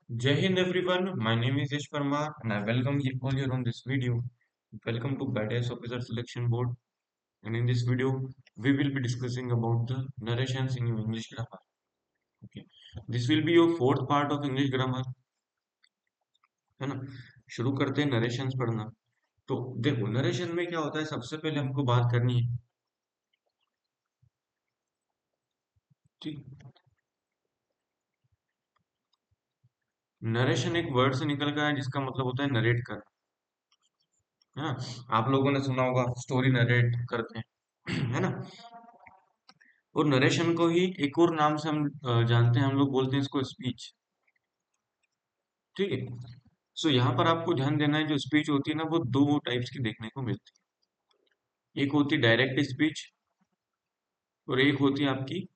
Jai Hind everyone, my name is Yash Parmar and I welcome you all here on this video. Welcome to Badass Officer Selection Board, and in this video we will be discussing about the narrations in your English grammar. Okay, this will be your fourth part of English grammar, है ना। शुरू करते हैं narrations पढ़ना। तो देखो narration में क्या होता है, सबसे पहले हमको बात करनी है। ठीक, नरेशन एक वर्ड से निकल गया है जिसका मतलब होता है नरेट करना, है ना। आप लोगों ने सुना होगा स्टोरी नरेट करते हैं, है ना। और नरेशन को ही एक और नाम से हम जानते हैं, हम लोग बोलते हैं इसको स्पीच। ठीक है। सो यहाँ पर आपको ध्यान देना है, जो स्पीच होती है ना वो दो टाइप्स की देखने को मिलती है। एक होती है डायरेक्ट स्पीच और एक होती है आपकी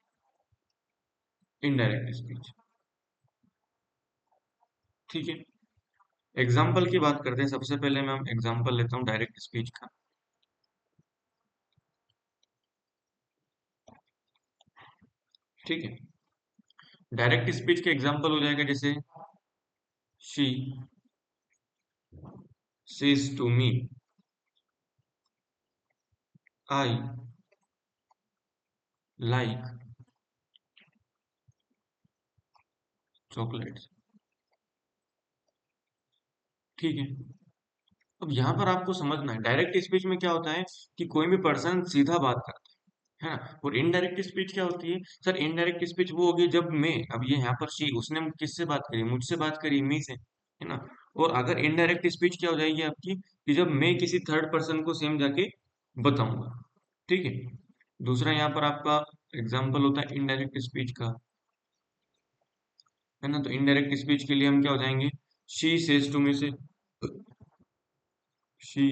इनडायरेक्ट स्पीच। ठीक है। एग्जाम्पल की बात करते हैं, सबसे पहले मैं एग्जाम्पल लेता हूँ डायरेक्ट स्पीच का। ठीक है। डायरेक्ट स्पीच के एग्जाम्पल हो जाएगा जैसे she says to me I like chocolates. ठीक है। अब यहाँ पर आपको समझना है डायरेक्ट स्पीच में क्या होता है कि कोई भी पर्सन सीधा बात करता है ना। और इनडायरेक्ट स्पीच क्या होती है सर? इनडायरेक्ट स्पीच वो होगी जब मैं, अब ये यहाँ पर शी, उसने किससे बात करी? मुझसे बात करी, मी से, है ना। और अगर इनडायरेक्ट स्पीच क्या हो जाएगी आपकी कि जब मैं किसी थर्ड पर्सन को सेम जाके बताऊंगा। ठीक है। दूसरा यहाँ पर आपका एग्जाम्पल होता है इनडायरेक्ट स्पीच का, है ना। तो इनडायरेक्ट स्पीच के लिए हम क्या हो जाएंगे? शी सेज टू मी से she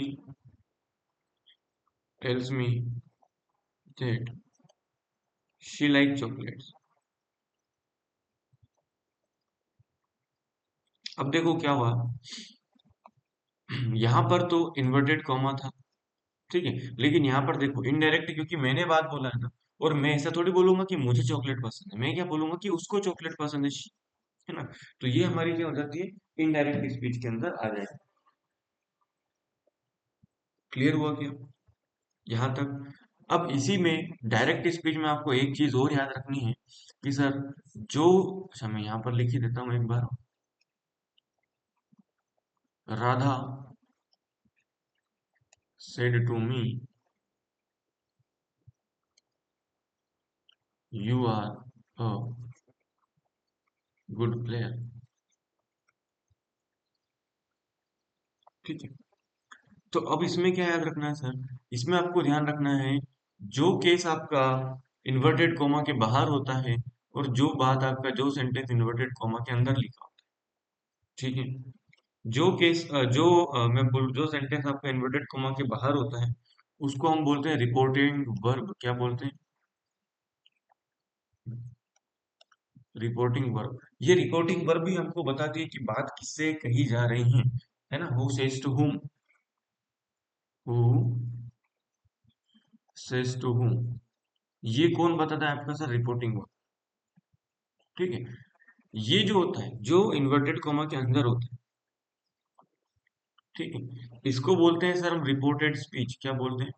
tells me that she like chocolates. अब देखो क्या हुआ, यहाँ पर तो इन्वर्टेड कॉमा था। ठीक है। लेकिन यहाँ पर देखो इनडायरेक्ट, क्योंकि मैंने बात बोला है ना। और मैं ऐसा थोड़ी बोलूंगा कि मुझे चॉकलेट पसंद है, मैं क्या बोलूंगा कि उसको चॉकलेट पसंद है ना। तो ये हमारी क्या हो जाती है, इनडायरेक्ट स्पीच के अंदर आ जाए। क्लियर हुआ क्या यहाँ तक? अब इसी में डायरेक्ट स्पीच में आपको एक चीज और याद रखनी है कि सर जो, अच्छा मैं यहाँ पर लिख ही देता हूँ एक बार। Radha said to me you are a good player. ठीक है। तो अब इसमें क्या याद रखना है सर? इसमें आपको ध्यान रखना है जो केस आपका इन्वर्टेड कॉमा के बाहर होता है और जो बात आपका, जो सेंटेंस इन्वर्टेड कॉमा के अंदर लिखा होता है। ठीक है। जो केस मैं बोल, जो सेंटेंस आपका इन्वर्टेड कॉमा के बाहर होता है उसको हम बोलते हैं रिपोर्टिंग वर्ब। क्या बोलते हैं? Reporting verb. ये रिपोर्टिंग वर्ब भी हमको बताती है कि बात किससे कही जा रही है ना। Who says to whom, who says to whom, ये कौन बताता है आपका सर? Reporting verb. ठीक है। ये जो होता है, जो इन्वर्टेड कॉमा के अंदर होता है, ठीक है, इसको बोलते हैं सर हम रिपोर्टेड स्पीच। क्या बोलते हैं?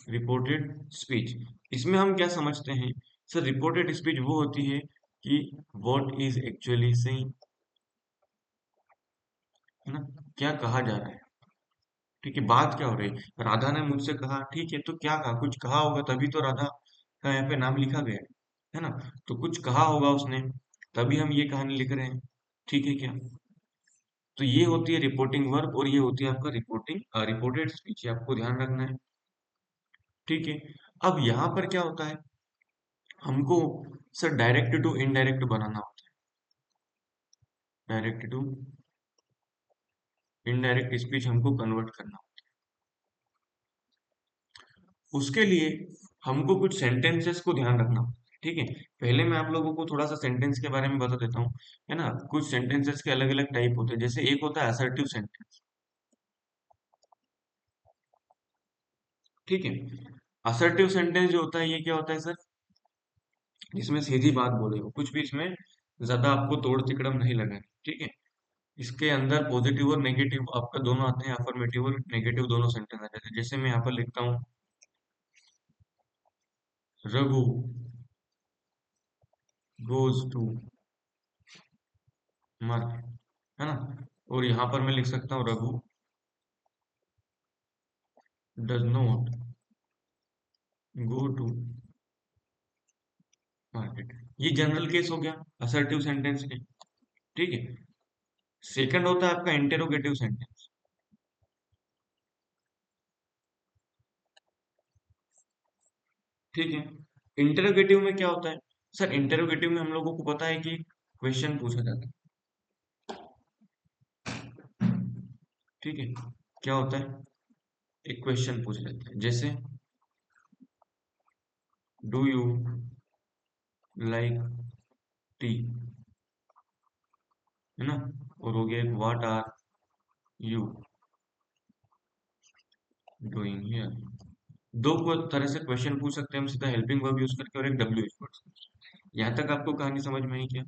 Reported speech. इसमें हम क्या समझते हैं सर? रिपोर्टेड स्पीच वो होती है कि व्हाट इज एक्चुअली सेइंग, है ना। क्या कहा जा रहा है। ठीक है। बात क्या हो रही है? राधा ने मुझसे कहा, ठीक है, तो क्या कहा? कुछ कहा होगा तभी तो राधा का यहाँ पे नाम लिखा गया है ना। तो कुछ कहा होगा उसने, तभी हम ये कहानी लिख रहे हैं। ठीक है क्या? तो ये होती है रिपोर्टिंग वर्ब और ये होती है आपका रिपोर्टेड स्पीच। ये आपको ध्यान रखना है। ठीक है। अब यहाँ पर क्या होता है, हमको सर डायरेक्ट टू इनडायरेक्ट बनाना होता है। डायरेक्ट टू इनडायरेक्ट स्पीच हमको कन्वर्ट करना होता है। उसके लिए हमको कुछ सेंटेंसेस को ध्यान रखना होता है। ठीक है। पहले मैं आप लोगों को थोड़ा सा सेंटेंस के बारे में बता देता हूँ, है ना। कुछ सेंटेंसेस के अलग अलग टाइप होते हैं। जैसे एक होता है असर्टिव सेंटेंस। ठीक है। असर्टिव सेंटेंस जो होता है ये क्या होता है सर? जिसमें सीधी बात बोले हो, कुछ भी इसमें ज्यादा आपको तोड़ तिकड़म नहीं लगानी, ठीक है। इसके अंदर पॉजिटिव और नेगेटिव आपका दोनों आते हैं, अफर्मेटिव और नेगेटिव दोनों सेंटेंस आ जाते हैं। जैसे मैं यहाँ पर लिखता हूँ, रघु गोज टू मार्केट, है ना। और यहाँ पर मैं लिख सकता हूँ, Raghu does not go to market. ये जनरल केस हो गया असर्टिव सेंटेंस के, ठीक है। सेकंड होता है आपका इंटेरोगेटिव सेंटेंस, ठीक है। इंटेरोगेटिव में क्या होता है? सर इंटेरोगेटिव में हम लोगों को पता है कि क्वेश्चन पूछा जाता है, ठीक है। क्या होता है? एक क्वेश्चन पूछा जाता है, जैसे डू यू लाइक टी, है ना। और हो गया एक what are you doing here. दो को तरह से क्वेश्चन पूछ सकते हैं हम, सीधा हेल्पिंग वर्ब यूज करके और एक डब्ल्यू यूज करके। यहाँ तक आपको कहानी समझ में आई क्या?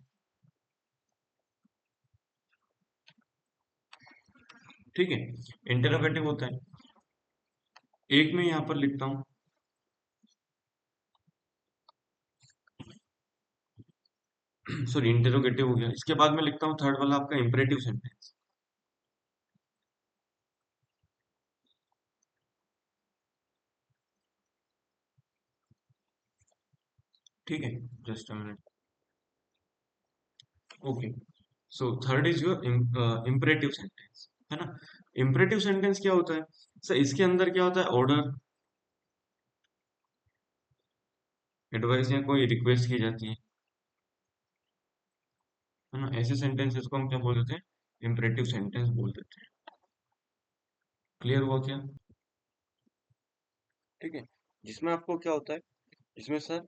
ठीक है। इंटरोगेटिव होता है, एक में यहाँ पर लिखता हूँ, सॉरी इंटरोगेटिव हो गया। इसके बाद में लिखता हूँ थर्ड वाला आपका इंपरेटिव सेंटेंस, ठीक है। Just a minute, okay. So third is your imperative sentence, है ना। इंपरेटिव सेंटेंस क्या होता है? सर इसके अंदर क्या होता है? ऑर्डर, एडवाइस या कोई रिक्वेस्ट की जाती है ना। ऐसे सेंटेंसेस को हम क्या बोल देते हैं? इंपरेटिव सेंटेंस बोल देते हैं। क्लियर हुआ क्या? ठीक है। जिसमें आपको क्या होता है, इसमें सर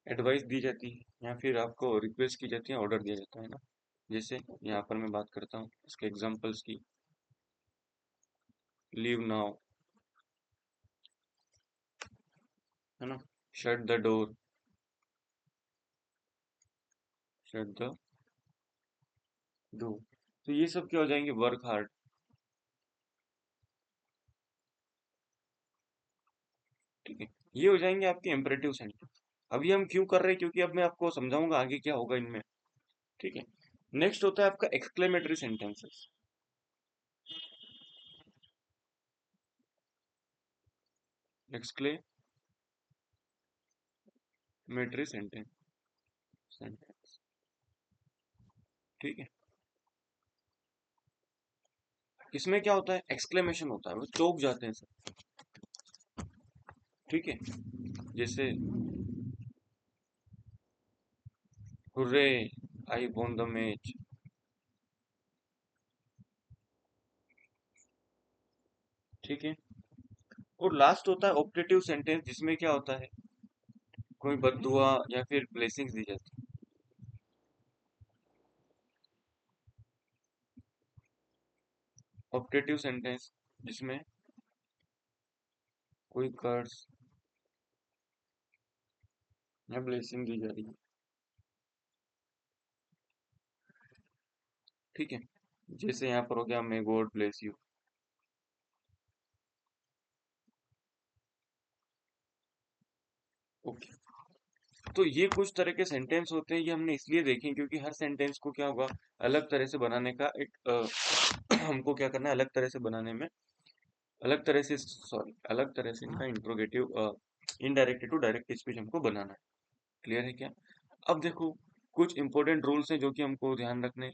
एडवाइस दी जाती है या फिर आपको रिक्वेस्ट की जाती है, ऑर्डर दिया जाता है ना। जैसे यहाँ पर मैं बात करता हूँ इसके एग्जांपल्स की, लीव नाउ, है ना, shut the door, shut the door. तो ये सब क्या हो जाएंगे? वर्क हार्ड, ठीक है। ये हो जाएंगे आपके इम्परेटिव सेंटेंस। अभी हम क्यों कर रहे हैं? क्योंकि अब मैं आपको समझाऊंगा आगे क्या होगा इनमें, ठीक है। नेक्स्ट होता है आपका एक्सक्लेमेटरी सेंटेंसेस। एक्सक्लेमेटरी सेंटेंस, ठीक है। इसमें क्या होता है? एक्सक्लेमेशन होता है, वो चौंक जाते हैं सब, ठीक है। जैसे hurray, I won the match, ठीक है। और लास्ट होता है ऑप्टेटिव सेंटेंस, जिसमें क्या होता है? कोई बद्दुआ या फिर ब्लेसिंग्स दी जाती है। ऑप्टेटिव सेंटेंस जिसमें कोई कर्स या ब्लेसिंग दी जा रही है, ठीक है। जैसे यहाँ पर हो गया may God bless you, okay. तो ये कुछ तरह के सेंटेंस होते हैं, ये हमने इसलिए देखे क्योंकि हर सेंटेंस को क्या होगा, अलग तरह से बनाने का एक हमको क्या करना है, अलग तरह से बनाने में, अलग तरह से, सॉरी, अलग तरह से इनका interrogative, indirect to direct speech हमको बनाना है। क्लियर है क्या? अब देखो, कुछ इंपॉर्टेंट रूल्स हैं जो कि हमको ध्यान रखने,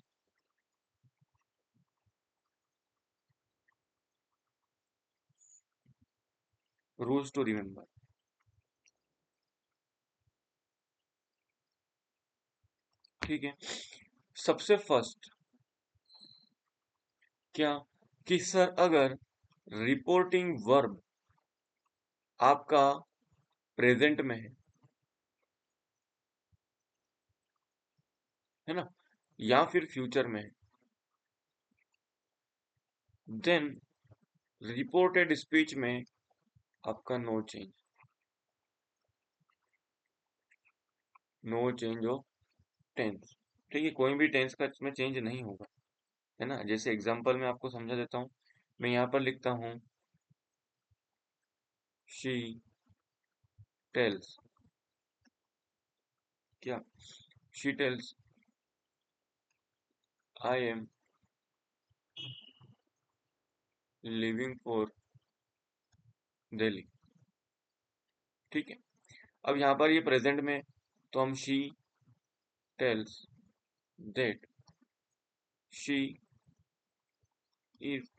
रूल्स टू रिमेम्बर, ठीक है। सबसे फर्स्ट क्या, कि सर अगर रिपोर्टिंग वर्ब आपका प्रेजेंट में है ना, या फिर फ्यूचर में है, देन रिपोर्टेड स्पीच में आपका no change, no change of tense. ठीक है, कोई भी टेंस का इसमें चेंज नहीं होगा, है ना। जैसे एग्जांपल में आपको समझा देता हूँ, मैं यहाँ पर लिखता हूँ शी टेल्स, क्या, she tells I am living for Delhi. ठीक है, अब यहाँ पर ये प्रेजेंट में, तो हम she tells that she is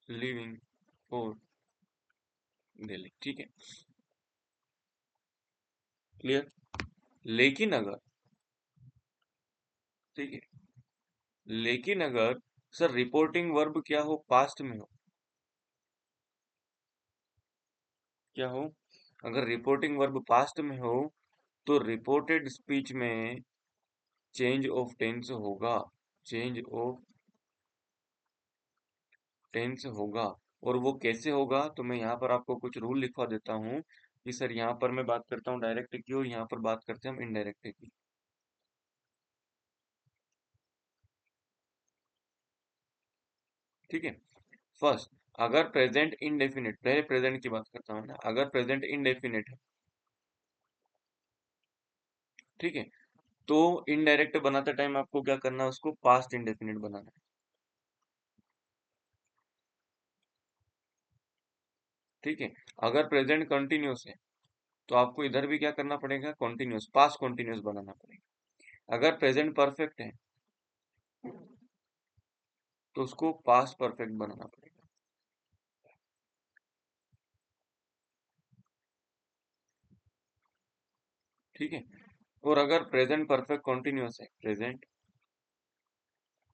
living for Delhi. ठीक है, क्लियर। लेकिन अगर, ठीक है, लेकिन अगर सर रिपोर्टिंग वर्ब क्या हो, पास्ट में हो, क्या हो, अगर रिपोर्टिंग वर्ब पास्ट में हो तो रिपोर्टेड स्पीच में चेंज ऑफ टेंस होगा, चेंज ऑफ टेंस होगा। और वो कैसे होगा, तो मैं यहाँ पर आपको कुछ रूल लिखवा देता हूँ कि सर यहाँ पर मैं बात करता हूँ डायरेक्ट की और यहाँ पर बात करते हैं हम इनडायरेक्ट की। ठीक है, फर्स्ट, अगर प्रेजेंट इंडेफिनिट, पहले प्रेजेंट की बात करता हूँ ना, अगर प्रेजेंट इंडेफिनिट है, ठीक है, तो इनडायरेक्ट बनाते टाइम आपको क्या करना है, उसको पास्ट इंडेफिनिट बनाना है। ठीक है, अगर प्रेजेंट कंटिन्यूस है तो आपको इधर भी क्या करना पड़ेगा, कॉन्टिन्यूस, पास्ट कॉन्टिन्यूस बनाना पड़ेगा। अगर प्रेजेंट परफेक्ट है तो उसको पास्ट परफेक्ट बनाना पड़ेगा। ठीक है, और अगर प्रेजेंट परफेक्ट कॉन्टिन्यूस है, प्रेजेंट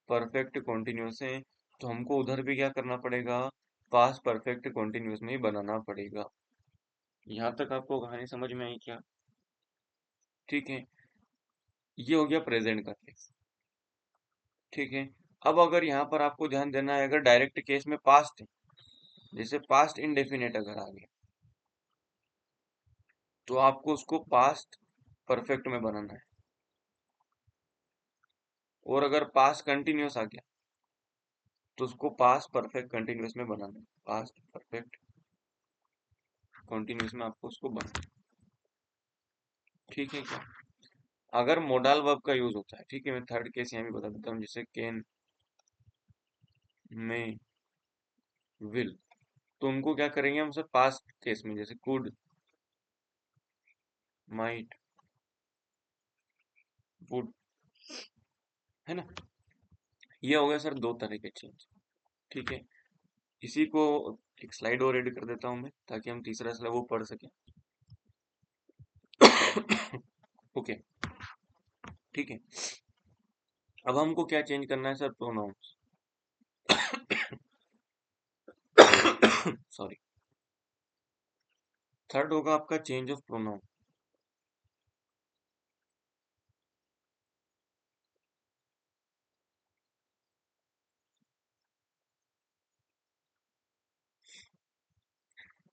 परफेक्ट कॉन्टिन्यूस है, तो हमको उधर भी क्या करना पड़ेगा, पास्ट परफेक्ट कॉन्टिन्यूस में ही बनाना पड़ेगा। यहाँ तक आपको कहानी समझ में आई क्या? ठीक है, ये हो गया प्रेजेंट का केस। ठीक है, अब अगर यहाँ पर आपको ध्यान देना है, अगर डायरेक्ट केस में पास्ट है, जैसे पास्ट इंडेफिनिट अगर आ गया, तो आपको उसको पास्ट परफेक्ट में बनाना है। और अगर पास्ट कंटिन्यूस आ गया तो उसको पास्ट परफेक्ट कंटिन्यूस में बनाना है, पास्ट परफेक्ट कंटिन्यूस में आपको उसको बनाना है। ठीक है क्या? अगर मोडाल वर्ब का यूज होता है, ठीक है, मैं थर्ड केस यहाँ भी बता देता हूँ, जैसे कैन, मे, विल, तो उनको क्या करेंगे हम सब पास्ट केस में, जैसे कुड, माइट, वुड, है ना। ये हो गया सर दो तरह के चेंज। ठीक है, इसी को एक स्लाइड और एड कर देता हूँ मैं, ताकि हम तीसरा स्लाइड वो पढ़ सकें। ओके, ठीक है, अब हमको क्या चेंज करना है सर, प्रोनाउंस। सॉरी, थर्ड होगा आपका चेंज ऑफ प्रोनाउन।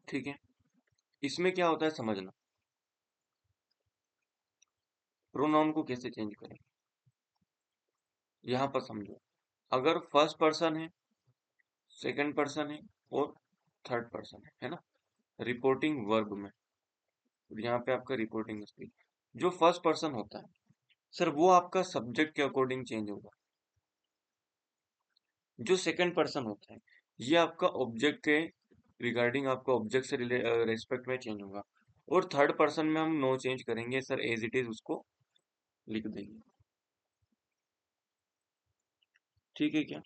ठीक है, इसमें क्या होता है समझना, प्रोनाउन को कैसे चेंज करें, यहाँ पर समझो। अगर फर्स्ट पर्सन है, सेकंड पर्सन है और थर्ड पर्सन है ना, रिपोर्टिंग वर्ब में, और यहाँ पे आपका रिपोर्टिंग स्पीच, जो फर्स्ट पर्सन होता है सर वो आपका सब्जेक्ट के अकॉर्डिंग चेंज होगा। जो सेकंड पर्सन होता है ये आपका ऑब्जेक्ट के रिगार्डिंग, आपका ऑब्जेक्ट से रेस्पेक्ट में चेंज होगा। और थर्ड पर्सन में हम नो चेंज करेंगे सर, एज इट इज उसको लिख देंगे। ठीक है क्या?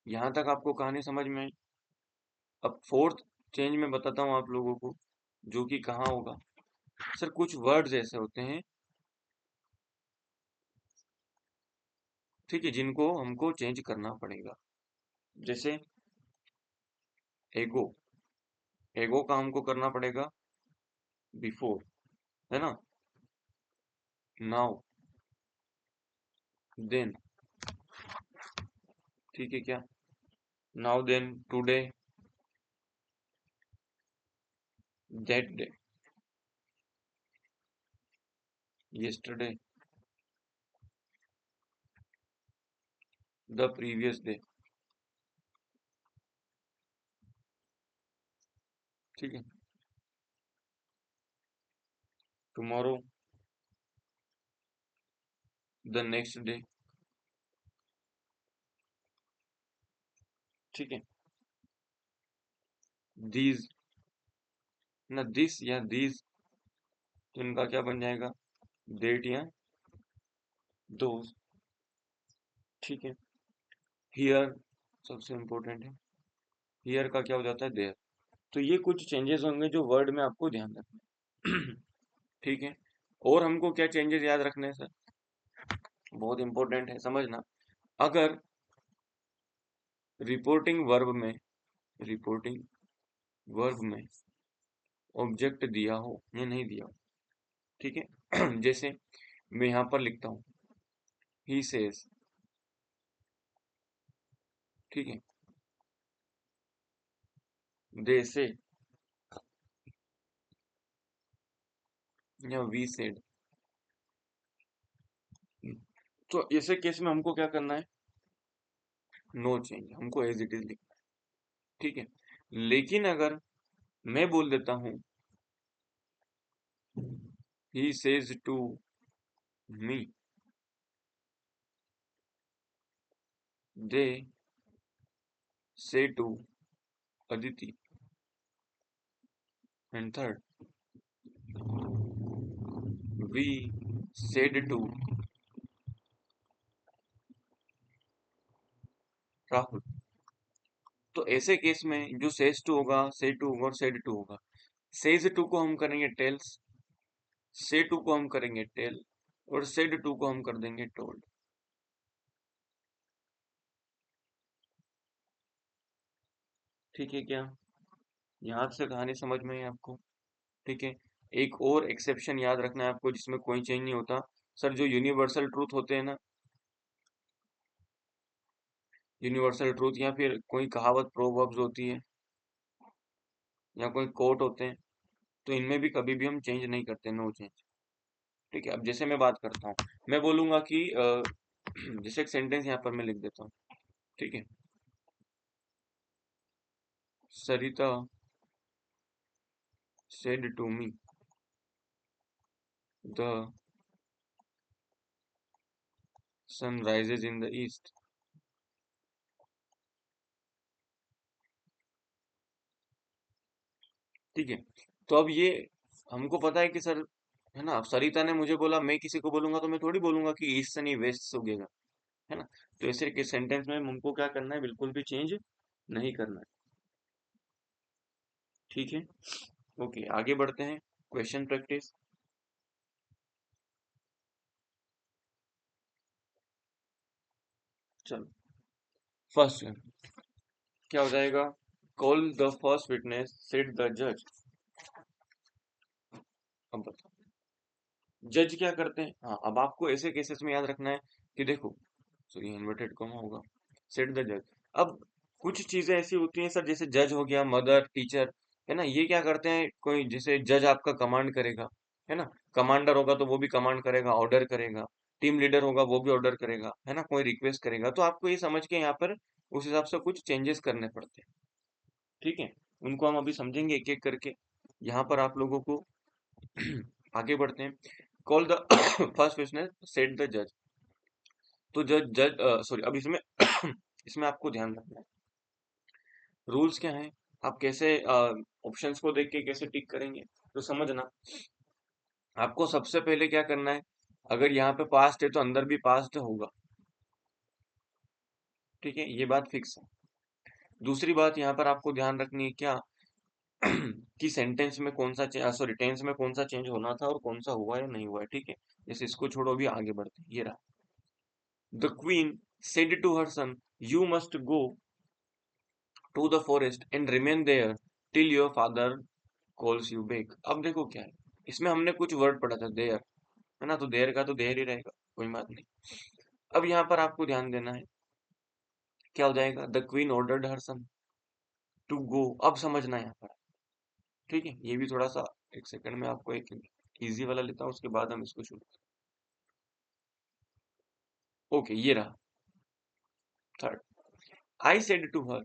यहाँ तक आपको कहानी समझ में आई। अब फोर्थ चेंज में बताता हूँ आप लोगों को, जो कि कहाँ होगा। सर कुछ वर्ड्स ऐसे होते हैं, ठीक है, जिनको हमको चेंज करना पड़ेगा। जैसे एगो, एगो का हमको करना पड़ेगा बिफोर, है ना, नाउ, देन। ठीक है क्या? Now, then, today, that day. yesterday, the previous day। ठीक है। tomorrow, the next day। ठीक है। these, ना this या these, तो इनका क्या बन जाएगा, डेट या दोज। ठीक है। हियर सबसे इम्पोर्टेंट है, हियर का क्या हो जाता है, देयर। तो ये कुछ चेंजेस होंगे जो वर्ड में आपको ध्यान रखना है। ठीक है। और हमको क्या चेंजेस याद रखने हैं सर, बहुत इंपॉर्टेंट है समझना। अगर रिपोर्टिंग वर्ब में, रिपोर्टिंग वर्ब में ऑब्जेक्ट दिया हो या नहीं दिया हो, ठीक है। जैसे मैं यहाँ पर लिखता हूँ ही सेज, ठीक है, दे से या वी सेड, तो ऐसे केस में हमको क्या करना है, नो चेंज, हमको एज इट इज लिखना है। ठीक है। लेकिन अगर मैं बोल देता हूँ he says to me, they say to Aditi, and third we said to Rahul. तो ऐसे केस में जो सेज टू होगा, से टू होगा और सेड टू होगा। सेज टू को हम करेंगे टेल्स, से टू को हम करेंगे टेल, और सेड टू को हम कर देंगे टोल्ड। ठीक है क्या, यहाँ से कहानी समझ में है आपको। ठीक है। एक और एक्सेप्शन याद रखना है आपको जिसमें कोई चेंज नहीं होता सर, जो यूनिवर्सल ट्रूथ होते हैं ना, यूनिवर्सल ट्रूथ या फिर कोई कहावत प्रोवर्ब्स होती है या कोई कोट होते हैं, तो इनमें भी कभी भी हम चेंज नहीं करते, नो चेंज। ठीक है। अब जैसे मैं बात करता हूँ, मैं बोलूंगा कि जैसे एक सेंटेंस यहाँ पर मैं लिख देता हूँ। ठीक है। सरिता said to me the sun rises in the east। ठीक है। तो अब ये हमको पता है कि सर, है ना, अब सरिता ने मुझे बोला, मैं किसी को बोलूंगा तो मैं थोड़ी बोलूंगा कि ईस्ट से नहीं वेस्ट से उगेगा, है ना। तो ऐसे के सेंटेंस में हमको क्या करना है, बिल्कुल भी चेंज नहीं करना है। ठीक है। ओके, आगे बढ़ते हैं, क्वेश्चन प्रैक्टिस। चलो, फर्स्ट क्या हो जाएगा, call the first witness said the जज। अब बताओ, जज क्या करते हैं, हाँ अब आपको ऐसे केसेस में याद रखना है कि देखो, सॉरी इन्वर्टेड कॉमा होगा, सेट द जज। अब कुछ चीजें ऐसी होती हैं सर, जैसे जज हो गया, मदर, टीचर, है ना, ये क्या करते हैं, कोई जैसे जज आपका कमांड करेगा, है ना, कमांडर होगा तो वो भी कमांड करेगा, ऑर्डर करेगा, टीम लीडर होगा वो भी ऑर्डर करेगा, है ना, कोई रिक्वेस्ट करेगा, तो आपको ये समझ के यहाँ पर उस हिसाब से कुछ चेंजेस करने पड़ते हैं। ठीक है। उनको हम अभी समझेंगे एक एक करके। यहाँ पर आप लोगों को आगे बढ़ते हैं। कॉल द फर्स्ट क्वेश्चन है सेट द जज। तो जज जज सॉरी, अब इसमें इसमें आपको ध्यान रखना है, रूल्स क्या हैं, आप कैसे ऑप्शंस को देख के कैसे टिक करेंगे, तो समझना। आपको सबसे पहले क्या करना है, अगर यहाँ पे पास्ट है तो अंदर भी पास्ट होगा। ठीक है, ये बात फिक्स है। दूसरी बात यहाँ पर आपको ध्यान रखनी है क्या, कि सेंटेंस में कौन सा सॉरी टेंस में कौन सा चेंज होना था और कौन सा हुआ या नहीं हुआ है। ठीक है। जैसे इसको छोड़ो, अभी आगे बढ़ते हैं, ये रहा, the queen said to her son, you must go to the forest and remain there till your father calls you back. अब देखो क्या है, इसमें हमने कुछ वर्ड पढ़ा था, देयर, है ना, तो देयर का तो देयर ही रहेगा, कोई बात नहीं। अब यहाँ पर आपको ध्यान देना है, क्या हो जाएगा, the queen ordered her son to go. अब समझना है यहाँ पर। ठीक है, ये भी थोड़ा सा, एक सेकंड में आपको एक इजी वाला लेता हूँ, उसके बाद हम इसको शुरू ओके, ये रहा third. I said to her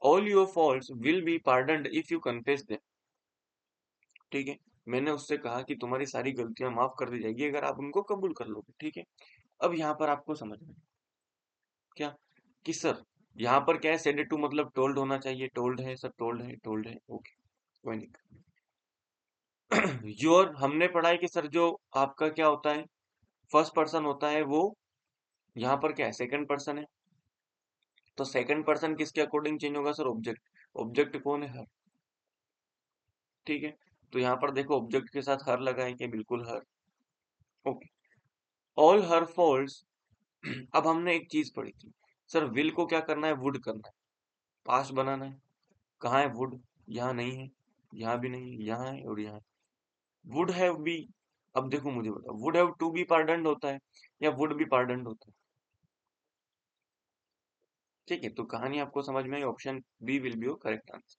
all your faults will be pardoned if you confess them. ठीक है, मैंने उससे कहा कि तुम्हारी सारी गलतियां माफ कर दी जाएगी अगर आप उनको कबूल कर लोगे। ठीक है, अब यहाँ पर आपको समझ में क्या कि सर यहाँ पर क्या है, सेड टू मतलब टोल्ड होना चाहिए, टोल्ड है सर, टोल्ड है, टोल्ड है, ओके कोई नहीं। योर हमने पढ़ा है कि सर जो आपका क्या होता है, फर्स्ट पर्सन होता है वो यहाँ पर क्या है, सेकंड पर्सन है। तो सेकंड पर्सन किसके अकॉर्डिंग चेंज होगा सर, ऑब्जेक्ट। ऑब्जेक्ट कौन है, हर। ठीक है, तो यहाँ पर देखो ऑब्जेक्ट के साथ हर लगा है, कि बिल्कुल हर। ओके, ऑल हर फॉल्ट्स। अब हमने एक चीज पढ़ी थी सर, विल को क्या करना है, वुड करना है, पास्ट बनाना है। कहाँ है वुड, यहाँ नहीं है, यहाँ भी नहीं है, यहाँ है और यहाँ है। वुड हैव बी, अब देखो मुझे बताओ, वुड हैव टू बी पार्डन्ड होता है या वुड बी पार्डन्ड होता है। ठीक है, तो कहानी आपको समझ में आई, option B will be your correct answer.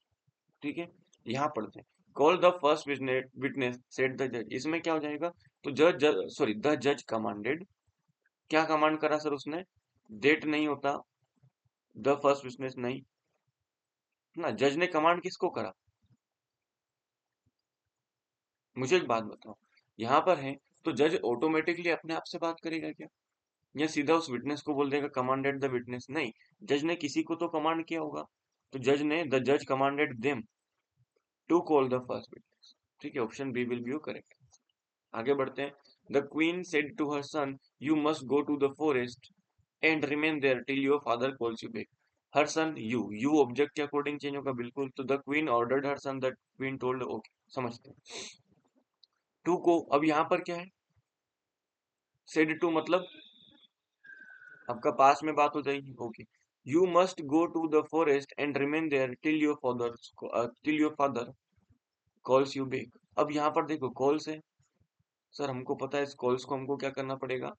ठीक है, यहाँ पढ़ते हैं। Call the first witness said the जज, इसमें क्या हो जाएगा, तो जज, सॉरी द जज कमांडेड, क्या कमांड करा सर उसने, डेट नहीं होता, द फर्स्ट विटनेस नहीं ना, जज ने कमांड किसको करा। मुझे एक बात बताओ, यहाँ पर है तो जज ऑटोमेटिकली अपने आप से बात करेगा क्या, या सीधा उस विटनेस को बोल देगा कमांडेड द विटनेस, नहीं, जज ने किसी को तो कमांड किया होगा। तो जज ने, द जज commanded them to call the first witness. ठीक है, option B will be your correct. आगे बढ़ते हैं। The queen said to her son, you must go to the forest and remain there till your father calls you back. Her son, you object के according change होगा बिल्कुल, तो the queen ordered her son, the queen told, okay समझते हैं। To को अब यहाँ पर क्या है, सेड टू मतलब आपका पास में बात हो जाएगी, okay. You must go to the forest and remain there till your father calls you back. अब यहाँ पर देखो कॉल्स है सर, हमको पता है इस कॉल्स को हमको क्या करना पड़ेगा,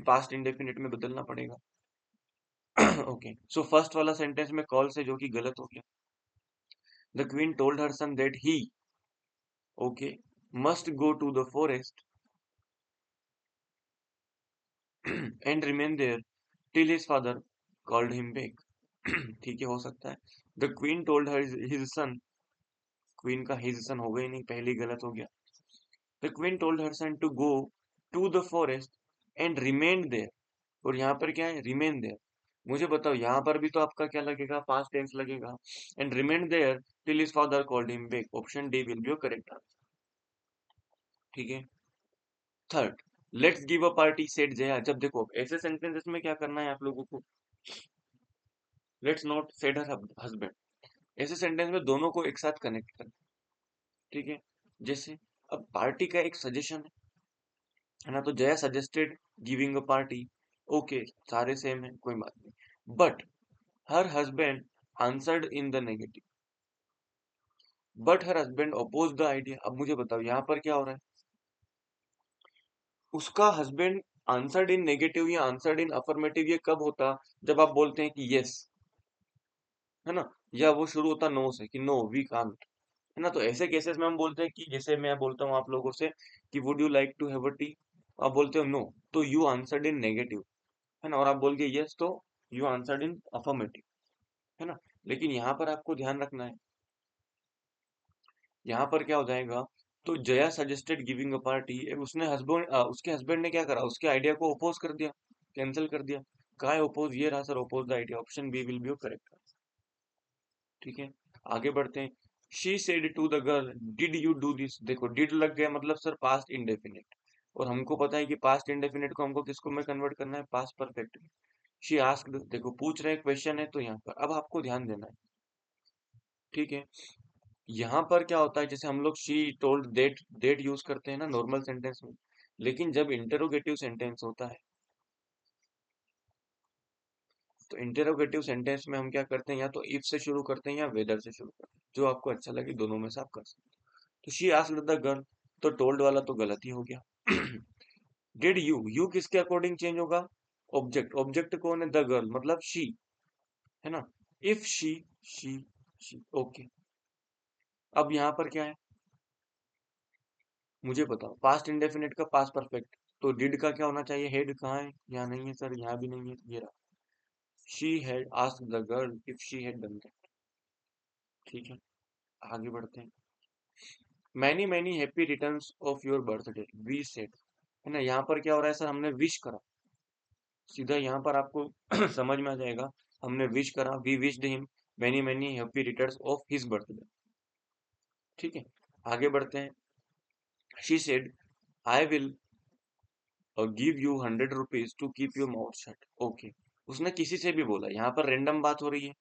पास्ट इंडेफिनिट में बदलना पड़ेगा। ओके, सो फर्स्ट वाला सेंटेंस में कॉल्स है जो कि गलत हो गया। The queen told her son that he, okay, must go to the forest and remain there till his father called him back. ठीक है, हो सकता है। The queen told her his son, queen का हिज सन होगा ही नहीं, पहले गलत हो गया। The queen told her son to go to the forest and remain there, और यहाँ पर क्या है, रिमेन देयर। मुझे बताओ यहाँ पर भी तो आपका क्या लगेगा, पास्ट टेंस लगेगा, and remain there till his father called him back, option D will be your correct answer. ठीक है, third, let's give a party said Jaya. जब देखो ऐसे सेंटेंसेस में क्या करना है आप लोगों को, let's not said her husband, ऐसे सेंटेंस में दोनों को एक साथ कनेक्ट करना। ठीक है, जैसे अब पार्टी का एक सजेशन है ना, तो Jaya suggested giving a party, okay सारे सेम है कोई बात नहीं, but her husband answered in the negative, but her husband oppose the idea. अब मुझे बताओ यहाँ पर क्या हो रहा है, उसका हस्बैंड आंसर्ड इन नेगेटिव या आंसर्ड इन अफर्मेटिव, ये कब होता, जब आप बोलते हैं कि यस, है ना, या वो शुरू होता नो से कि नो वी कांट, है ना। तो ऐसे केसेस में हम बोलते हैं कि जैसे मैं बोलता हूँ आप लोगों से कि would you like to have a tea, आप बोलते हो नो, तो यू आंसर्ड इन नेगेटिव, है ना, और आप बोल के यस तो यू आंसर्ड इन अफर्मेटिव, है ना। लेकिन यहाँ पर आपको ध्यान रखना है, यहाँ पर क्या हो जाएगा, तो Jaya suggested giving a party, उसने हस्बैंड उसके हस्बैंड ने क्या करा, उसके आइडिया को अपोज कर दिया, कैंसिल कर दिया। कहा है अपोज, ये रहा sir oppose the idea, option B will be correct. ठीक है, आगे बढ़ते हैं। She said to the girl did you do this, देखो डिड लग गया मतलब सर पास्ट इंडेफिनिट, और हमको पता है कि पास्ट इंडेफिनिट को हमको किसको में कन्वर्ट करना है, पास्ट परफेक्ट में। शी आस्क्ड, देखो पूछ रहे हैं, क्वेश्चन है, तो यहाँ पर अब आपको ध्यान देना है। ठीक है, यहाँ पर क्या होता है, जैसे हम लोग she told that, that use करते हैं ना नॉर्मल सेंटेंस में, लेकिन जब इंटेरोगेटिव सेंटेंस होता है, तो इंटेरोगेटिव सेंटेंस में हम क्या करते हैं, या तो इफ से शुरू करते हैं या वेदर से शुरू करते हैं, जो आपको अच्छा लगे दोनों में से आप कर सकते हैं। तो शी आस्क्ड द गर्ल, तो टोल्ड वाला तो गलत ही हो गया। डिड यू किसके अकॉर्डिंग चेंज होगा, ऑब्जेक्ट, ऑब्जेक्ट कौन है, द गर्ल मतलब शी, है ना। If she okay. अब यहाँ पर क्या है, मुझे बताओ पास्ट इंडेफिनिट का पास्ट परफेक्ट, तो डिड का क्या होना चाहिए, हेड कहाँ है, यहाँ नहीं है सर, यहाँ भी नहीं है, ये रहा, she had asked the girl if she had done that. ठीक है, आगे बढ़ते हैं। Many many happy returns of your birthday we said, है ना, यहाँ पर क्या हो रहा है सर, हमने विश करा, सीधा यहाँ पर आपको समझ में आ जाएगा, हमने विश करा, we wished him many many happy returns of his birthday. ठीक है, आगे बढ़ते हैं। She said I will give you 100 rupees to keep your mouth shut. Okay, उसने किसी से भी बोला, यहाँ पर रेंडम बात हो रही है।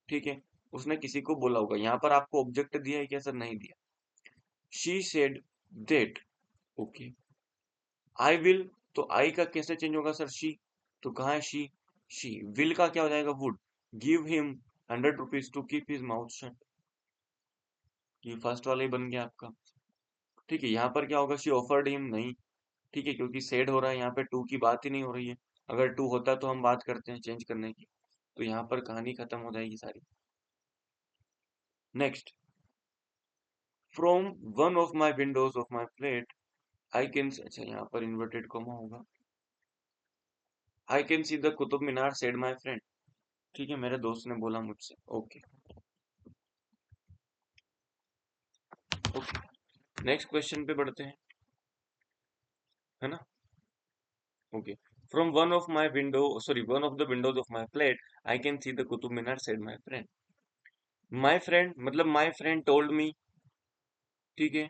ठीक है, उसने किसी को बोला होगा, यहाँ पर आपको ऑब्जेक्ट दिया है क्या सर, नहीं दिया। She said that, okay, I will, तो आई का कैसे चेंज होगा सर, शी, तो कहाँ है शी, शी विल का क्या हो जाएगा, would, give him 100 rupees to keep his mouth shut, ये फर्स्ट वाला ही बन गया आपका। ठीक है, यहाँ पर क्या होगा, शी ऑफर्ड हिम, नहीं, ठीक है, क्योंकि सेड हो रहा है, यहाँ पे टू की बात ही नहीं हो रही है, अगर टू होता तो हम बात करते हैं चेंज करने की, तो यहाँ पर कहानी खत्म हो जाएगी सारी। Next, from one of my Windows of my flat I can, अच्छा यहाँ पर इन्वर्टेड कॉमा होगा, I can see the Qutub Minar said my friend. ठीक है, मेरे दोस्त ने बोला मुझसे। ओके ओके, नेक्स्ट क्वेश्चन पे बढ़ते हैं, है ना। Okay, from one of my window, sorry, one of the Windows of my flat I can see the Qutub Minar said my friend. My friend मतलब माई फ्रेंड टोल्ड मी, ठीक है,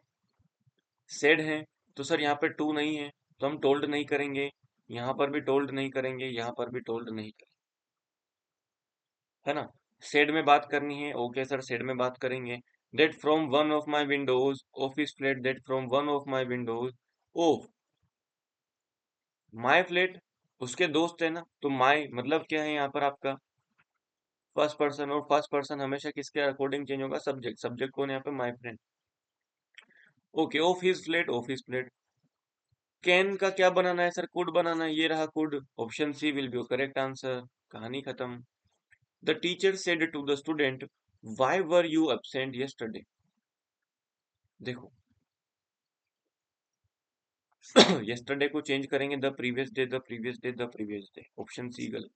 said है, तो सर यहाँ पे टू नहीं है, तो हम टोल्ड नहीं करेंगे, यहाँ पर भी टोल्ड नहीं करेंगे, यहाँ पर भी टोल्ड नहीं करेंगे, है ना। सेड में बात करनी है, ओके सर, सेड में बात करेंगे। That from one of my Windows office flat, that from one of my Windows of my flat, उसके दोस्त है ना, तो माई मतलब क्या है यहाँ पर आपका फर्स्ट पर्सन, और फर्स्ट पर्सन हमेशा किसके अकॉर्डिंग चेंज होगा, सब्जेक्ट, सब्जेक्ट कौन है यहाँ पे, my friend. Okay, of his flat, office flat, can का क्या बनाना है सर, कुड बनाना है, ये रहा could, option C will be correct answer, कहानी खत्म। The teacher said to the student why were you absent yesterday. देखो यस्टरडे को चेंज करेंगे the previous day, the previous day, the previous day, option C गलत।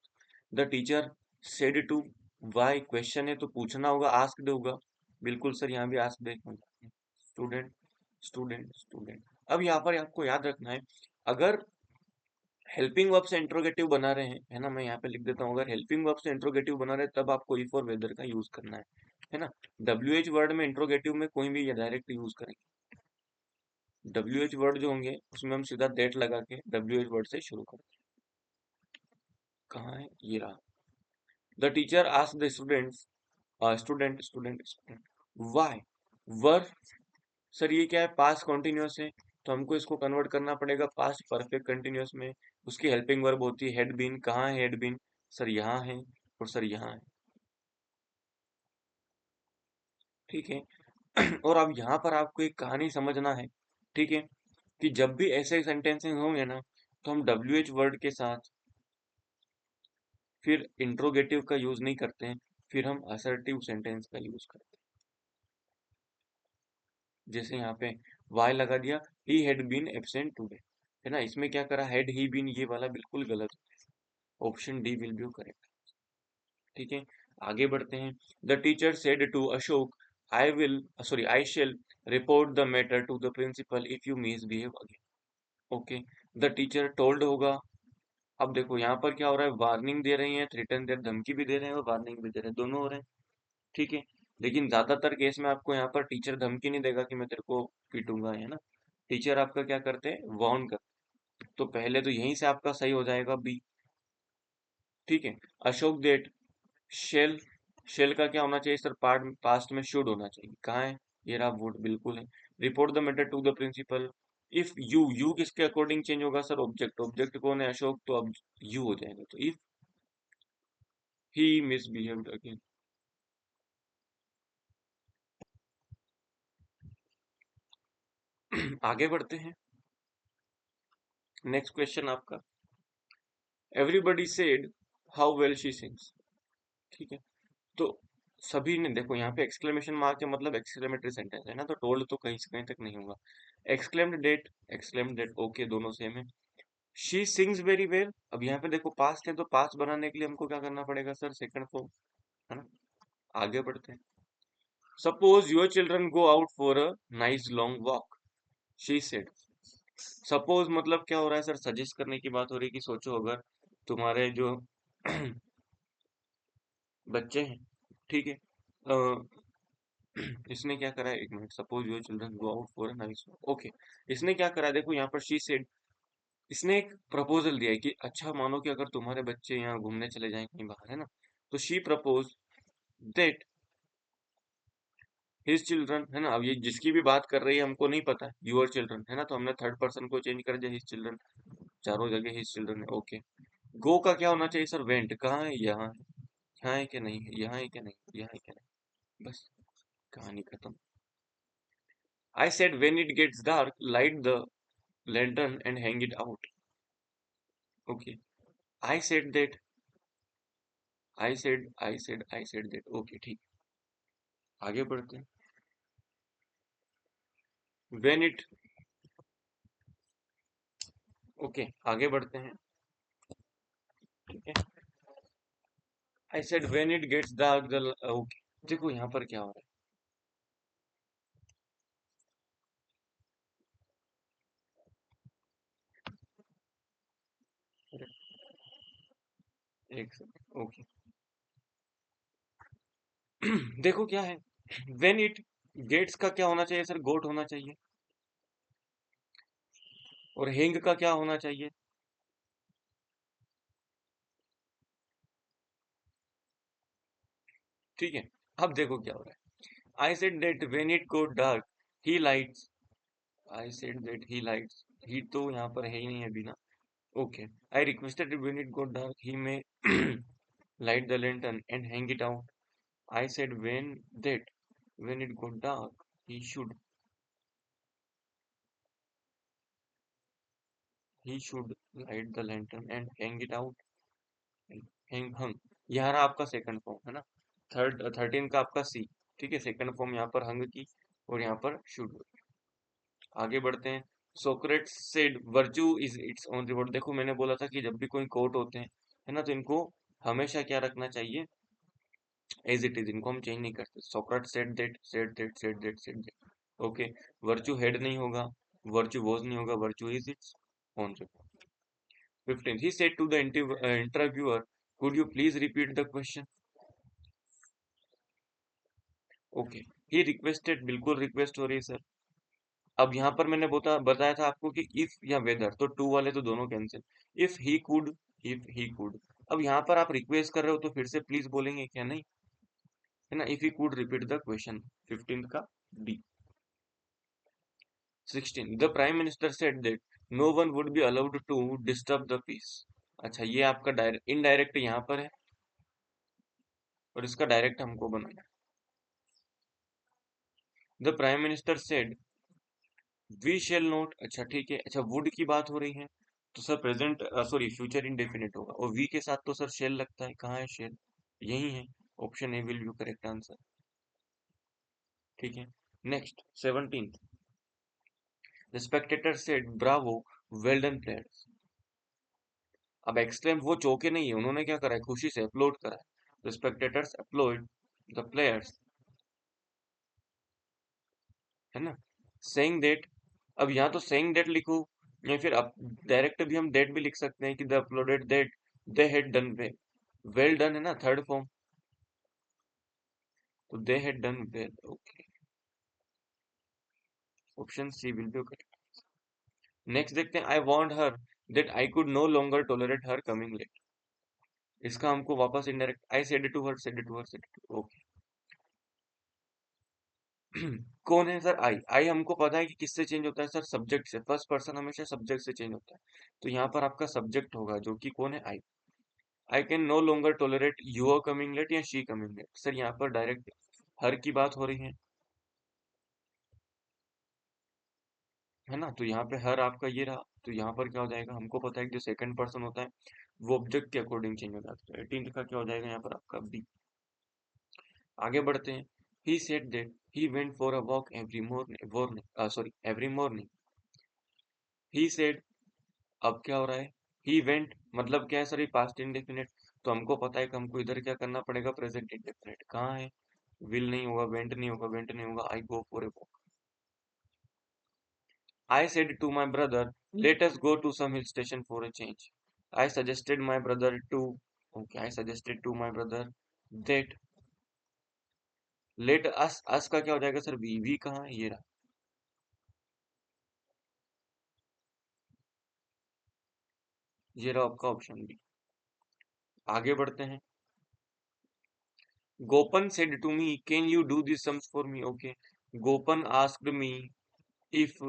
The teacher said to, why question है तो पूछना होगा, आस्क्ड होगा, बिल्कुल सर, यहाँ भी आस्क्ड है, स्टूडेंट स्टूडेंट स्टूडेंट। अब यहाँ पर आपको याद रखना है, अगर हेल्पिंग वर्ब से इंट्रोगेटिव बना रहे हैं, है ना, मैं यहाँ पे लिख देता हूँ, अगर हेल्पिंग वर्ब से इंट्रोगेटिव बना रहे हैं तब आपको इफ और वेदर का यूज करना है ना। WH वर्ड में इंट्रोगेटिव में कोई भी डायरेक्ट यूज करेंगे, WH वर्ड जो होंगे उसमें हम सीधा दैट लगा के WH वर्ड से शुरू करते हैं। कहाँ है, ये रहा। The teacher asked the students, student student student why were, sir ये क्या है, पास्ट कॉन्टिन्यूअस है, तो हमको इसको कन्वर्ट करना पड़ेगा पास्ट परफेक्ट कंटिन्यूअस में, उसकी हेल्पिंग वर्ब होती है हैड बीन, कहाँ है हैड बीन, सर यहाँ है, और सर यहाँ है। ठीक है और अब यहाँ पर आपको एक कहानी समझना है, ठीक है, कि जब भी ऐसे सेंटेंसेस होंगे ना, तो हम WH वर्ड के साथ फिर इंट्रोगेटिव का यूज नहीं करते हैं, फिर हम असर्टिव सेंटेंस का यूज करते हैं। जैसे यहाँ पे वाई लगा दिया, he had been absent today, है ना, इसमें क्या करा, हैड ही बीन, ये वाला बिल्कुल गलत, option D will be correct. ठीक है, आगे बढ़ते हैं। The teacher said to Ashok I will, sorry, I shall report the matter to the principal if you misbehave again. Okay, the teacher told होगा, अब देखो यहाँ पर क्या हो रहा है, वार्निंग दे रही है, थ्रेटन दे, धमकी भी दे रहे हैं और वार्निंग भी दे रहे हैं, दोनों हो रहे हैं। ठीक है, लेकिन ज्यादातर केस में आपको यहाँ पर टीचर धमकी नहीं देगा कि मैं तेरे को पीटूंगा, है ना, टीचर आपका क्या करते हैं, वार्न करते हैं। तो पहले तो यहीं से आपका सही हो जाएगा बी। ठीक है, अशोक देट शेल, शेल का क्या होना चाहिए सर, पार्ट पास्ट में शुड होना चाहिए, कहाँ है, ये रहा वुड, बिल्कुल है। Report the matter to the principal, if you, you किसके अकॉर्डिंग चेंज होगा सर, ऑब्जेक्ट, ऑब्जेक्ट कौन है, अशोक, तो अब यू हो जाएगा, तो इफ ही मिसबिहेव्ड अगेन। आगे बढ़ते हैं, नेक्स्ट क्वेश्चन आपका, everybody said how well she sings. ठीक है, तो सभी ने, देखो यहाँ पे एक्सक्लेमेशन मार्क है मतलब एक्सक्लेमेटरी सेंटेंस है ना, तो टोल्ड तो कहीं से कहीं तक नहीं होगा। एक्सक्लेम्ड डेट, ओके दोनों सेम है। शी सिंग्स वेरी वेल, अब यहाँ पे देखो पास्ट है तो पास्ट बनाने के लिए हमको क्या करना पड़ेगा सर, सेकंड फॉर्म, है ना। आगे बढ़ते हैं। Suppose your children go out for a nice long walk, she said. Suppose मतलब क्या हो रहा है सर, सजेस्ट करने की बात हो रही है कि सोचो अगर तुम्हारे जो बच्चे हैं, ठीक है, इसने क्या करा है, एक minute, suppose your children go out for a nice walk, okay. इसने क्या करा है, देखो यहाँ पर शी सेड, इसने एक प्रपोजल दिया है कि अच्छा मानो कि अगर तुम्हारे बच्चे यहाँ घूमने चले जाएं कहीं बाहर, है ना, तो she propose that his children, है ना। अब ये जिसकी भी बात कर रही है हमको नहीं पता, यूर चिल्ड्रन है ना, तो हमने थर्ड पर्सन को चेंज कर दिया, हिज चिल्ड्रन, चारों जगह हिज चिल्ड्रन है, ओके। गो का क्या होना चाहिए सर, वेंट, कहाँ है, यहाँ है, यहाँ है कि नहीं है, यहाँ है कि नहीं, यहाँ है कि नहीं, बस कहानी खत्म। I said when it gets dark light the lantern and hang it out, okay। I said that, I said that, okay ठीक। आगे बढ़ते हैं। when it, ओके आगे बढ़ते हैं, ठीक है। I said when it gets dark the, okay, देखो यहाँ पर क्या हो रहा है, एक सेकंड, ओके। देखो क्या है, when it gets का क्या होना चाहिए सर, गोट होना चाहिए, और हैंग का क्या होना चाहिए, ठीक है। अब देखो क्या हो रहा है, I said that when it got dark he lights, I said that he lights, he तो यहाँ पर है ही नहीं अभी ना, okay। I requested when it got dark he may light the lantern and hang it out. I said when it got dark he should light the lantern and hang it out. hung, यहाँ रहा आपका second form, है ना। Third 13 का आपका सी, ठीक है, second form यहाँ पर हंग की, और यहाँ पर शुड। आगे बढ़ते हैं। Socrates said virtue is its own reward, देखो मैंने बोला था कि जब भी कोई कोट होते हैं, है ना, तो इनको हमेशा क्या रखना चाहिए, एज इट इज, इनको हम चेंज नहीं करते। Socrates said that, okay. Virtue had नहीं होगा, वर्च्यू वॉज नहीं होगा, virtue is its own reward. 15 he said to the interviewer, could you please repeat the question, okay. He requested, बिल्कुल request हो रही है सर। अब यहाँ पर मैंने बताया था आपको कि इफ या वेदर, तो टू वाले तो दोनों cancel. If he could, if he could, अब यहाँ पर आप रिक्वेस्ट कर रहे हो तो फिर से प्लीज बोलेंगे क्या, नहीं, है ना। If he could repeat the question, 15 का D. 16 the prime minister said that no one would be allowed to disturb the peace, अच्छा ये आपका डायरेक्ट, इनडायरेक्ट यहाँ पर है, और इसका डायरेक्ट हमको बनाना है। The prime minister said we shall not, अच्छा ठीक है, अच्छा वुड की बात हो रही है, तो sir present, sorry future indefinite होगा, और वी के साथ तो सर शेल लगता है, कहाँ है शेल, यही है, option A will be correct answer, ठीक है। Next 17 the Spectator said Bravo, well done players, अब एक्सक्लेम, वो चौके नहीं है, उन्होंने क्या करा है, खुशी से अपलोड करा है, the spectators upload the players, है ना। सेइंग दैट, अब यहाँ तो सेइंग दैट लिखो, या फिर अब डायरेक्ट भी हम दैट भी लिख सकते हैं कि the uploaded that they had done well, well done है ना थर्ड फॉर्म, तो they had done well, okay, option C will be correct. Next देखते हैं, I want her that I could no longer tolerate her coming late, इसका हमको वापस indirect, I said it to her, said it to her, said it to, okay. कौन है sir, आई हमको पता है कि किससे चेंज होता है सर, सब्जेक्ट से, फर्स्ट पर्सन हमेशा सब्जेक्ट से चेंज होता है, तो यहाँ पर आपका सब्जेक्ट होगा जो कि कौन है, I can no longer tolerate your coming late या शी कमिंग लेट, सर यहाँ पर डायरेक्ट हर की बात हो रही है ना, तो यहाँ पे हर आपका ये रहा, तो यहाँ पर क्या हो जाएगा, हमको पता है कि जो सेकंड पर्सन होता है वो ऑब्जेक्ट के अकॉर्डिंग चेंज हो जाता है, 18 का क्या हो जाएगा यहाँ पर आपका बी। आगे बढ़ते हैं। He said that he went for a walk every morning. He said, अब क्या हो रहा है? ही वेंट मतलब क्या है सर? ये पास्ट इंडेफिनिट। तो हमको पता है कि हमको इधर क्या करना पड़ेगा? Present indefinite. कहाँ है? विल नहीं होगा, वेंट नहीं होगा, वेंट नहीं होगा, I go for a walk. I said to my brother, let us go to some hill station for a change. I suggested my brother to, okay, I suggested to my brother that let us का क्या हो जाएगा sir? We कहाँ है? ये रहा, ये रहा आपका ऑप्शन बी। आगे बढ़ते हैं। गोपन said to me, can you do these sums for me? Okay. गोपन asked me if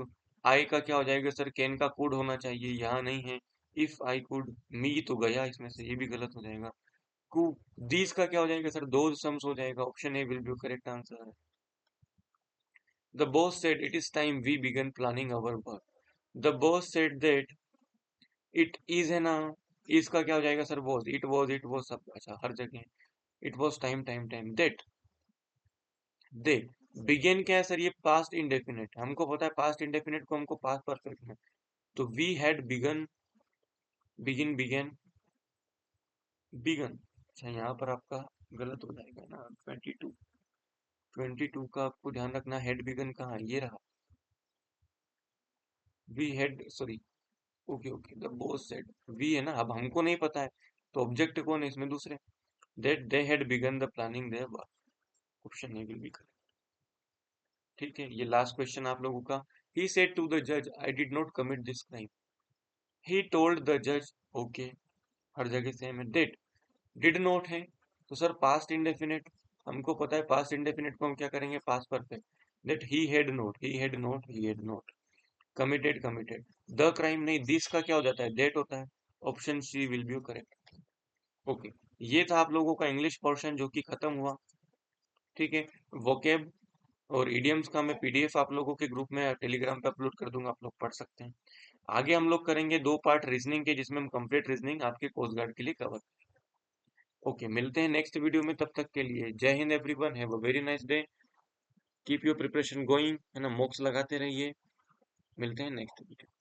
I का क्या हो जाएगा सर? कैन का could होना चाहिए, यहाँ नहीं है। if I could, me तो गया इसमें से, ये भी गलत हो जाएगा। कु दीज का क्या हो जाएगा सर? दोज सम्स हो जाएगा। Option A will be correct answer. The boss said it is time we began planning our work. The boss said that it is है ना, इसका क्या हो जाएगा सर? वॉज, इट वॉज सब, अच्छा हर जगह। It was time time time that they began क्या है सर? ये पास्ट इंडेफिनिट, हमको पता है पास्ट इंडेफिनिट को हमको पास्ट परफेक्ट में, तो we had begun, begin began begun. अच्छा यहाँ पर आपका गलत हो जाएगा ना। 22 का आपको ध्यान रखना। हेड बिगन कहाँ है? ये रहा। We had, sorry, okay okay, the boss said, we है ना, अब हमको नहीं पता है तो ऑब्जेक्ट कौन है इसमें? दूसरे। That they had begun the planning their work. Option A will be correct. ठीक है, ये लास्ट क्वेश्चन आप लोगों का। ही सेड टू द जज, I did not commit this crime. He told the जज, ओके, हर जगह सेम है। डिड नॉट है तो सर पास्ट इंडेफिनिट, हमको पता है पास्ट इंडेफिनिट को हम क्या करेंगे? Past perfect. That he had not, he had not, he had not committed, committed. The crime नहीं, दिस का क्या हो जाता है? दैट होता है। Option C will be correct. Okay, ये था आप लोगों का इंग्लिश पोर्शन जो कि खत्म हुआ। ठीक है, वोकेब और इडियम्स का मैं पीडीएफ आप लोगों के ग्रुप में टेलीग्राम पे अपलोड कर दूंगा, आप लोग पढ़ सकते हैं। आगे हम लोग करेंगे 2 पार्ट रीजनिंग के, जिसमें हम कंप्लीट रीजनिंग आपके कोस्ट गार्ड के लिए कवर। ओके, मिलते हैं नेक्स्ट वीडियो में, तब तक के लिए जय Hind everyone, have a very nice day, keep your preparation going, है ना, मॉक्स लगाते रहिए। मिलते हैं नेक्स्ट वीडियो।